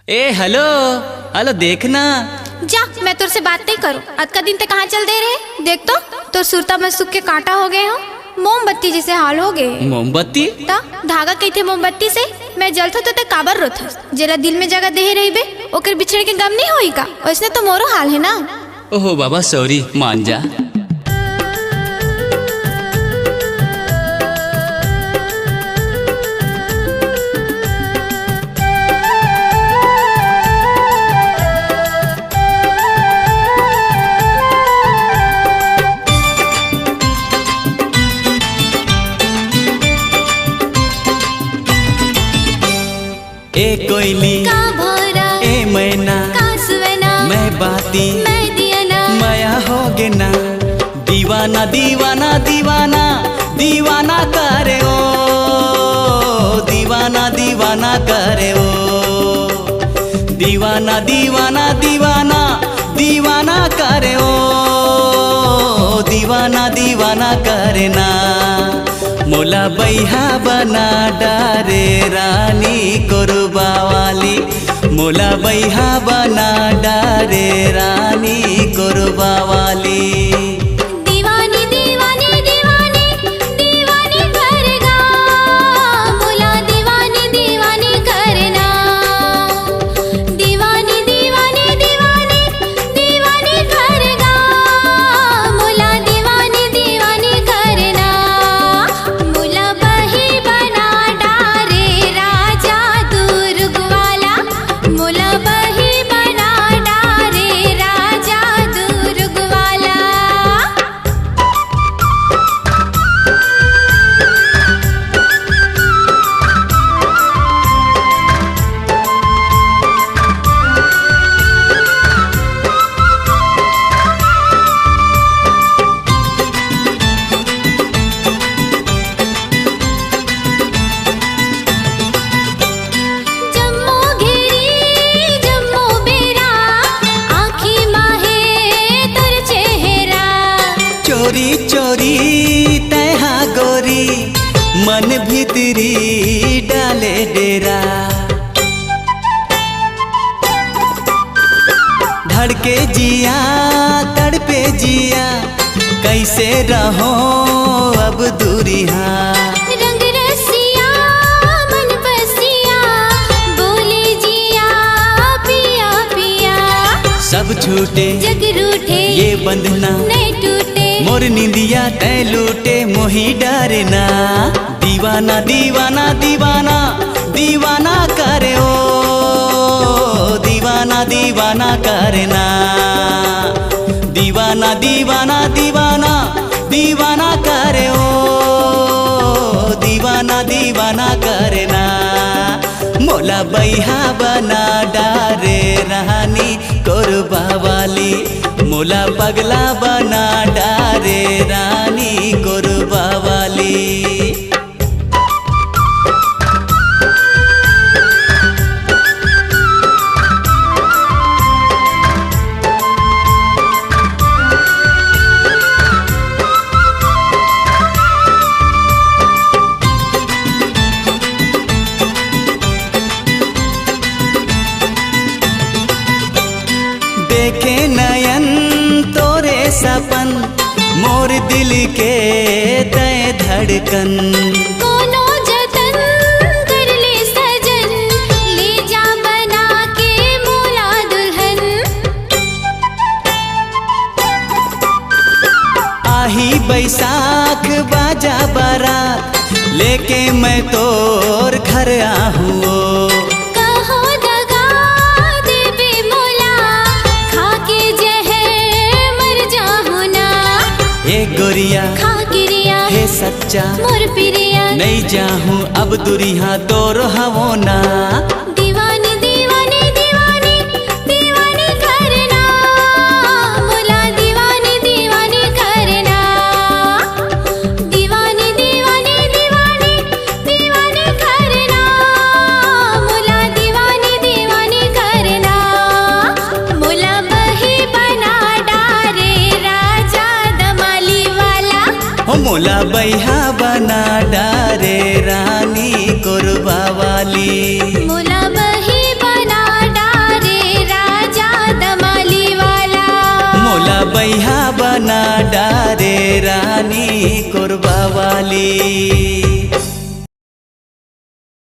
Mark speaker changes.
Speaker 1: ए hello hello देखना।
Speaker 2: जा, मैं तुझसे बात नहीं करूं। आज का दिन ते कहाँ चल दे रहे। देख तो सुरता में सूख के कांटा हो गए हो, मोमबत्ती जैसे हाल हो गए।
Speaker 1: मोमबत्ती
Speaker 2: ता धागा कही थे मोमबत्ती से मैं जलता तो ते काबर रोथस। जरा दिल में जगह दे रही बे, ओकर बिछड़े के गम नहीं होई का। वैसे तो मोरो हाल है ना।
Speaker 1: ओहो बाबा सॉरी, मान जा। ए कोयली
Speaker 2: का भौरा,
Speaker 1: ए मैना,
Speaker 2: का सुवना,
Speaker 1: मैं बाती,
Speaker 2: मैं दियना,
Speaker 1: माया हो गे ना। दीवाना दीवाना दीवाना दीवाना करे ओ, दीवाना दीवाना करे ओ। दीवाना दीवाना दीवाना दीवाना करे ओ, दीवाना दीवाना करे ना। मोला बैहा बना डारे रानी कोरबा वाली, मोला बैहा बना डारे रानी कोरबा वाली।
Speaker 2: दीवानी दीवानी दीवानी दीवानी करेगा, मोला दीवानी दीवानी करना। दीवानी दीवानी दीवानी दीवानी करेगा, मोला दीवानी दीवानी करना। मोला बही बना डारे राजा दुर्ग वाला, मोला बही बना डारे राजा दुर्ग वाला। जम्मो घेरी जम्मो बेरा, आँखी माहे तोर चेहरा।
Speaker 1: चोरी चोरी तैहा गोरी, मन भीतरी डाले डेरा। धड़के जिया तड़पे जिया, कैसे रहो अब दूरी हाँ।
Speaker 2: रंग रसिया मन बसिया, बोले जिया पिया पिया।
Speaker 1: सब छूटे
Speaker 2: जग रूठे
Speaker 1: ये बंधना,
Speaker 2: नहीं टूटे,
Speaker 1: मोर निंदिया तय लूटे मोही डरना। दीवाना दीवाना दीवाना दीवाना करे ओ, दीवाना दीवाना करना। दीवाना दीवाना दीवाना दीवाना करे ओ, दीवाना दीवाना करना। मोला बैहा बना डारे रानी कोरबा वाली, मोला पगला बना डारे रानी कोरबा वाली। देखे नयन तोरे सपन, मोर दिल के तय धड़कन।
Speaker 2: कोनो जतन कर ले सजन, ले जा बना के मोला दुल्हन।
Speaker 1: आही बैसाख बाजा बारात, लेके मैं तोर घर आहूँ।
Speaker 2: कहो दगा देबे मोला, खाके जहर मर जाहू ना।
Speaker 1: ए गोरिया
Speaker 2: खा गिरिया
Speaker 1: हे सच्चा,
Speaker 2: मोर पिरिया।
Speaker 1: नहीं जाहूँ अब दुरिहा तोर हवो ना।
Speaker 2: दीवानी दीवानी दीवानी दीवानी करना, मोला दीवानी दीवानी करना। दीवानी दीवानी दीवानी दीवानी करना, मोला दीवानी दीवानी करना। मोला बही बना डारे राजा दमाली वाला,
Speaker 1: हो मोला बैहा बना डारे रानी कोरबा वाली।
Speaker 2: मोला बही बना
Speaker 1: रानी कोरबा वाली।